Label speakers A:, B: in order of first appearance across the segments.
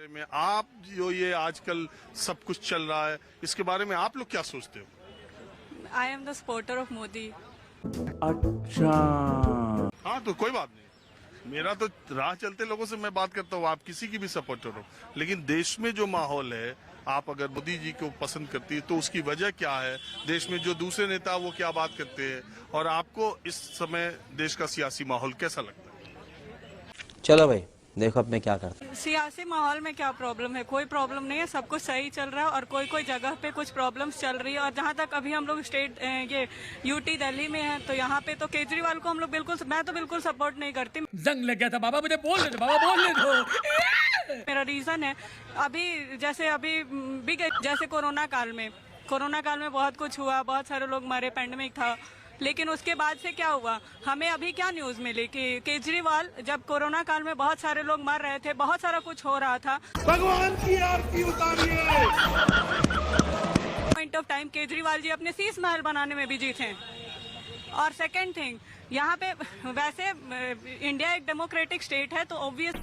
A: में आप जो ये आजकल सब कुछ चल रहा है, इसके बारे में आप लोग क्या सोचते हो?
B: I am the supporter of Modi.
C: अच्छा,
A: हाँ, तो कोई बात नहीं, मेरा तो राह चलते लोगों से मैं बात करता हूँ, आप किसी की भी सपोर्टर हो, लेकिन देश में जो माहौल है, आप अगर मोदी जी को पसंद करती है तो उसकी वजह क्या है, देश में जो दूसरे नेता वो क्या बात करते हैं, और आपको इस समय देश का सियासी माहौल कैसा लगता है?
D: चलो भाई, देखो अब मैं क्या करता हूं।
B: सियासी माहौल में क्या प्रॉब्लम है? कोई प्रॉब्लम नहीं है, सब कुछ सही चल रहा है और कोई कोई जगह पे कुछ प्रॉब्लम्स चल रही है। और जहाँ तक अभी हम लोग स्टेट ये यूटी दिल्ली में है, तो यहाँ पे तो केजरीवाल को हम लोग मैं तो बिल्कुल सपोर्ट नहीं करती।
C: जंग लग गया था बाबा, मुझे बोल दे बाबा, बोल दे।
B: मेरा रीजन है अभी जैसे कोरोना काल में बहुत कुछ हुआ, बहुत सारे लोग मरे, पेंडेमिक था, लेकिन उसके बाद से क्या हुआ, हमें अभी क्या न्यूज मिली कि केजरीवाल जब कोरोना काल में बहुत सारे लोग मर रहे थे, बहुत सारा कुछ हो रहा था,
A: भगवान की आरती उतारिए।
B: Point of time Kejriwal ji अपने शीश महल बनाने में बिजी थे। और सेकंड थिंग, यहाँ पे वैसे इंडिया एक डेमोक्रेटिक स्टेट है, तो ऑब्वियस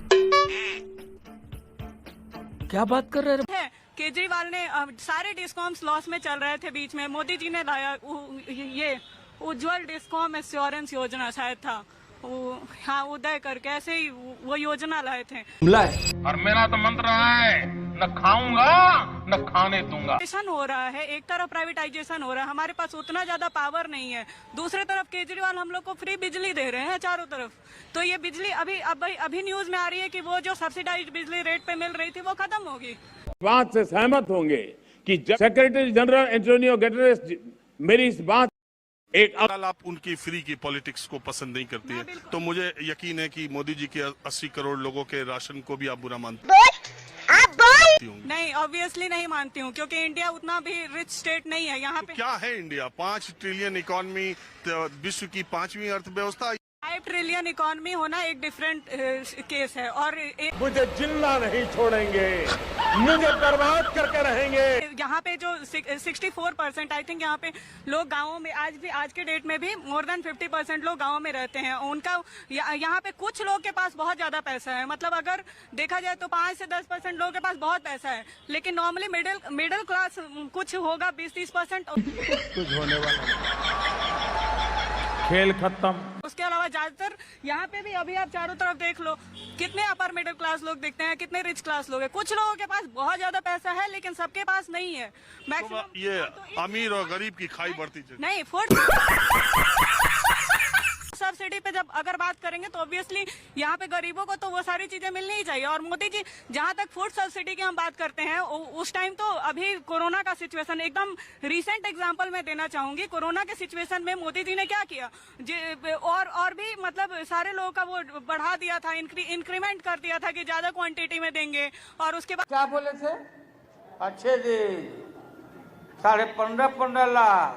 C: क्या बात कर रहे
B: है, केजरीवाल ने सारे डिस्कॉम्स लॉस में चल रहे थे, बीच में मोदी जी ने लाया ये उज्जवल डिस्कॉम एश्योरेंस योजना शायद था, हाँ उदय करके ऐसे ही वो योजना लाए थे।
E: और मेरा तो मंत्र है, न खाऊंगा न खाने दूंगा।
B: प्राइवेटाइजेशन हो रहा है, एक तरफ प्राइवेटाइजेशन हो रहा है, हमारे पास उतना ज्यादा पावर नहीं है, दूसरी तरफ केजरीवाल हम लोग को फ्री बिजली दे रहे हैं चारों तरफ। तो ये बिजली अभी न्यूज में आ रही है कि वो जो सब्सिडाइज्ड बिजली रेट पे मिल रही थी वो खत्म होगी।
F: बात से सहमत होंगे कि सेक्रेटरी जनरल एंटोनियो गुटेरेस मेरी इस बात
A: आप उनकी फ्री की पॉलिटिक्स को पसंद नहीं करती है, तो मुझे यकीन है कि मोदी जी के 80 करोड़ लोगों के राशन को भी आप बुरा मानते हो।
B: नहीं, ऑब्वियसली नहीं मानती हूँ, क्योंकि इंडिया उतना भी रिच स्टेट नहीं है। यहाँ पे
A: क्या है इंडिया? 5 ट्रिलियन इकोनॉमी, विश्व की 5वीं अर्थव्यवस्था।
B: 5 ट्रिलियन इकोनॉमी होना एक डिफरेंट केस है, और
F: मुझे जिंदा नहीं छोड़ेंगे, मुझे बर्बाद करके रहेंगे।
B: यहाँ पे जो 64% आई थिंक यहाँ पे लोग गाँवों में आज के डेट में भी मोर देन 50% लोग गाँव में रहते हैं। उनका यहाँ पे कुछ लोग के पास बहुत ज्यादा पैसा है, मतलब अगर देखा जाए तो 5 से 10% लोगों के पास बहुत पैसा है, लेकिन नॉर्मली मिडिल क्लास कुछ होगा 20-30%।
F: कुछ होने वाला खेल खत्म।
B: उसके अलावा ज्यादातर यहाँ पे भी अभी आप चारों तरफ देख लो, कितने अपर मिडिल क्लास लोग दिखते हैं, कितने रिच क्लास लोग हैं। कुछ लोगों के पास बहुत ज्यादा पैसा है, लेकिन सबके पास नहीं है।
A: तो ये अमीर और गरीब की खाई बढ़ती चली।
B: नहीं, सब्सिडी पे जब अगर बात करेंगे तो ऑब्वियसली यहाँ पे गरीबों को तो वो सारी चीजें मिलनी ही चाहिए। और मोदी जी, जहाँ तक फूड सब्सिडी की हम बात करते हैं, उस टाइम तो अभी कोरोना का सिचुएशन, एकदम रिसेंट एग्जांपल मैं देना चाहूंगी। कोरोना के सिचुएशन में मोदी जी ने क्या किया, और भी मतलब सारे लोगों का वो बढ़ा दिया था, इंक्रीमेंट कर दिया था कि ज्यादा क्वांटिटी में देंगे। और उसके बाद
G: क्या बोले थे, अच्छे जी 15.5 लाख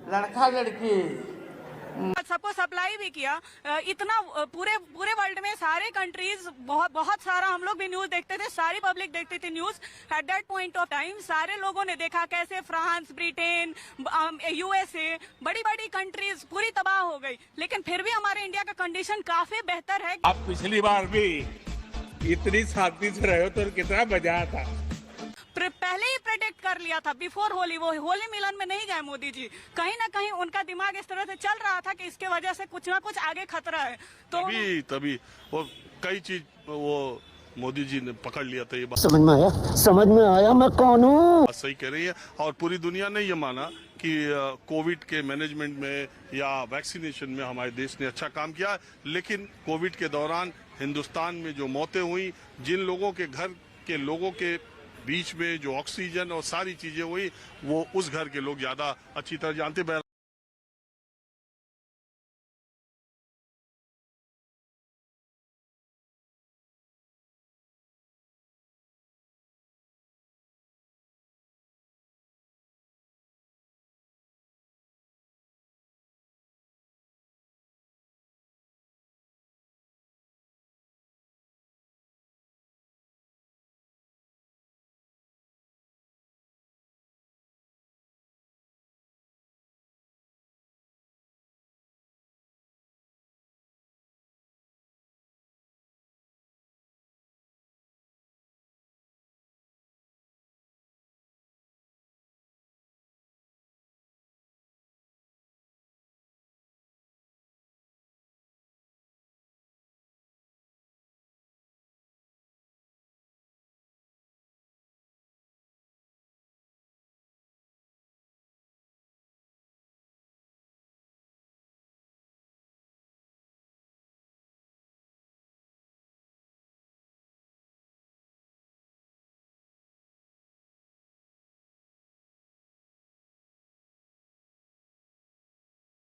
G: लड़का लड़की
B: सबको सप्लाई भी किया। इतना पूरे वर्ल्ड में सारे कंट्रीज, बहुत सारा हम लोग भी न्यूज देखते थे, सारी पब्लिक देखती थी news. At that point of time सारे लोगों ने देखा कैसे फ्रांस, ब्रिटेन, यूएसए, बड़ी बड़ी कंट्रीज पूरी तबाह हो गई, लेकिन फिर भी हमारे इंडिया का कंडीशन काफी बेहतर है।
F: आप पिछली बार भी इतनी शांति से रहे हो तो कितना मजा आता।
B: पहले ही प्रेडिक्ट कर लिया था बिफोर होली। वो होली मिलन में नहीं गए मोदी जी, कहीं ना कहीं उनका दिमाग इस तरह से चल रहा था कि इसके वजह से कुछ ना कुछ आगे खतरा है। तो
A: तभी वो कई चीज वो मोदी जी ने पकड़ लिया था। ये बात
H: समझ में आया मैं कौन हूँ।
A: सही कह रही है, और पूरी दुनिया ने ये माना कि कोविड के मैनेजमेंट में या वैक्सीनेशन में हमारे देश ने अच्छा काम किया। लेकिन कोविड के दौरान हिंदुस्तान में जो मौतें हुई, जिन लोगों के घर के लोगों के बीच में जो ऑक्सीजन और सारी चीजें हुई, वो उस घर के लोग ज्यादा अच्छी तरह जानते।